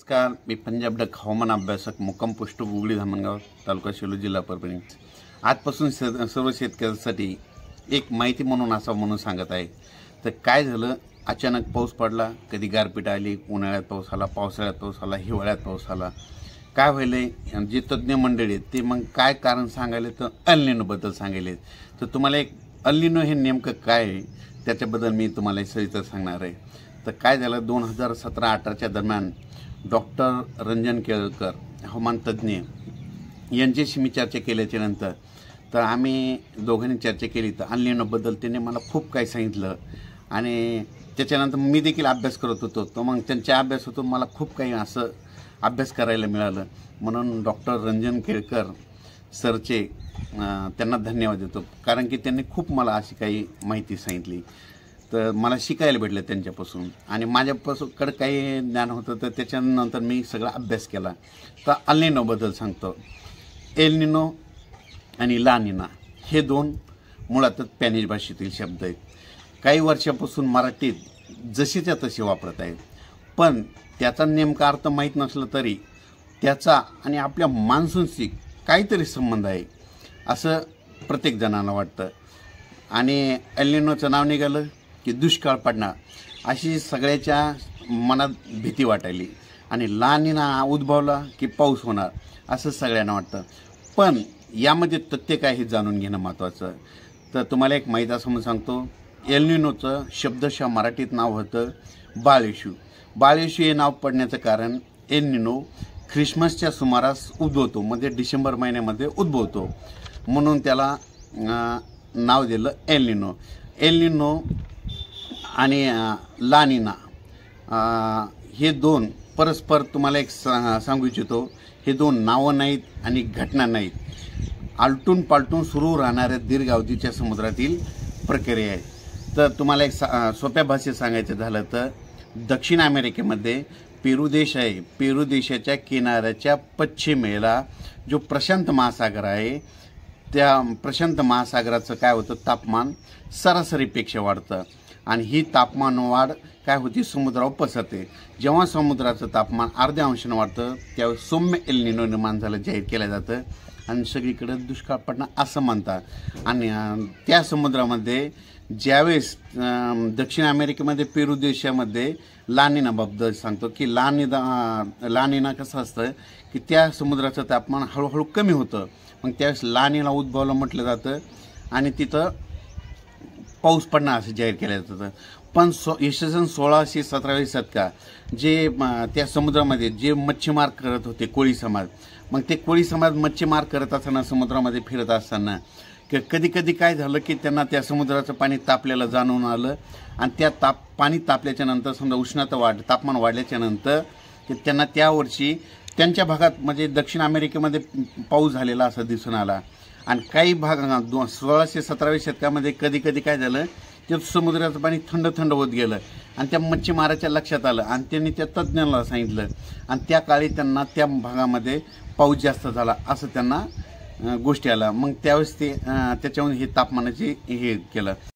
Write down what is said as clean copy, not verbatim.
नमस्कार, मी पंजाब डक हवामान अभ्यासक मुक्काम पोस्ट उगडी धामणगाव तालुका शेलू जिल्हा परभणी। आजपासून सर्व शेतकऱ्यांसाठी एक माहिती म्हणून म्हणून सांगत आहे। तर काय झालं, अचानक पाऊस पडला, कधी गारपीट आली, उन्हाळ्यात पाऊस आला, पावसाळ्यात पाऊस आला, हिवाळ्यात पाऊस आला। काय व्हायलंय, जे तज्ञ मंडळी आहेत ते मग काय कारण सांगायले तर एल निनो बद्दल सांगायले। तर तुम्हाला एक एल निनो हे नेमकं काय आहे त्याच्याबद्दल मी तुम्हाला सविस्तर सांगणार आहे। तर काय झालं, 2017-18च्या दरम्यान डॉक्टर रंजन केळकर हवामान तज्ञ यांच्याशी मी चर्चा केल्याच्या नंतर तर आम्ही दोघांनी चर्चा केली। तर एल निनोबद्दल त्यांनी मला खूप काही सांगितलं आणि त्याच्यानंतर मी देखील अभ्यास करत होतो। तर मग त्यांच्या अभ्यासातून मला खूप काही असं अभ्यास करायला मिळालं। म्हणून डॉक्टर रंजन केळकर सरचे त्यांना धन्यवाद देतो, कारण की त्यांनी खूप मला अशी काही माहिती सांगितली। तर मला शिकायला भेटलं त्यांच्यापासून आणि माझ्यापासूनकडे काही ज्ञान होतं। तर त्याच्यानंतर मी सगळा अभ्यास केला। तर एल निनोबद्दल सांगतो। एल निनो आणि ला निना हे दोन मुळातच स्पॅनिश भाषेतील शब्द आहेत। काही वर्षापासून मराठीत जशीच्या तशी वापरत आहेत, पण त्याचा नेमका अर्थ माहीत नसला तरी त्याचा आणि आपल्या मान्सूनशी काहीतरी संबंध आहे असं प्रत्येक जणांना वाटतं। आणि एल निनोचं नाव निघालं की दुष्काळ पडणार अशी सगळ्याच्या मनात भीती वाटायली आणि ला निना उद्भवला की पाऊस होणार असं सगळ्यांना वाटतं। पण यामध्ये तथ्य काय हे जाणून घेणं महत्त्वाचं। तर तुम्हाला एक माहीत असं म्हणून सांगतो, एल निनोचं शब्दशः मराठीत नाव होतं बाळ येशू। बाळ येशू हे नाव पडण्याचं कारण एल निनो ख्रिसमसच्या सुमारास उद्भवतो, म्हणजे डिसेंबर महिन्यामध्ये उद्भवतो, म्हणून त्याला नाव दिलं एल निनो। एल निनो आणि ला निना हे दोन परस्पर तुम्हाला एक सांगू इच्छितो, हे दोन नावं नाहीत आणि घटना नाहीत, आलटून पालटून सुरू राहणाऱ्या दीर्घ अवधीच्या समुद्रातील प्रक्रिया आहे। तर तुम्हाला एक सोप्या भाषेत सांगायचं झालं तर दक्षिण अमेरिकेमध्ये पेरू देश आहे, पेरू देशाच्या किनाऱ्याच्या पश्चिमेला जो प्रशांत महासागर आहे, त्या प्रशांत महासागराचं काय होतं, तापमान सरासरीपेक्षा वाढतं आणि ही तापमान वाढ काय होती, समुद्रावर पसरते। जेव्हा समुद्राचं तापमान अर्ध्या अंशानं वाढतं त्यावेळेस सौम्य एल निनो निर्माण झालं जाहीर केलं जातं आणि सगळीकडे दुष्काळ पडणार असं म्हणतात। आणि त्या समुद्रामध्ये ज्यावेळेस दक्षिण अमेरिकेमध्ये पेरू देशामध्ये ला निनाबद्दल सांगतो की ला निना कसं असतं की त्या समुद्राचं तापमान हळूहळू कमी होतं, मग त्यावेळेस ला निना उद्भवलं म्हटलं जातं आणि तिथं पाऊस पडणार असं जाहीर केलं जातं। पण इसवी सन 1617 शतकात जे त्या समुद्रामध्ये जे मच्छीमार करत होते कोळी समाज, मग ते कोळी समाज मच्छीमार करत असताना समुद्रामध्ये फिरत असताना कधी कधी काय झालं की त्यांना त्या समुद्राचं पाणी तापलेलं जाणून आलं आणि त्या पाणी तापल्याच्या नंतर समजा तापमान वाढल्याच्या नंतर त्यांना त्या वर्षी त्यांच्या भागात म्हणजे दक्षिण अमेरिकेमध्ये पाऊस झालेला असं दिसून आला। आणि काही भाग 1617 शतकामध्ये कधी कधी काय झालं, ते समुद्राचं पाणी थंड थंड होत गेलं आणि त्या मच्छीमाराच्या लक्षात आलं आणि त्यांनी त्या तज्ज्ञांना सांगितलं आणि त्या काळी त्यांना त्या भागामध्ये पाऊस जास्त झाला असं त्यांना गोष्टी आला। मग त्यावेळेस ते त्याच्याहून हे तापमानाचे हे केलं।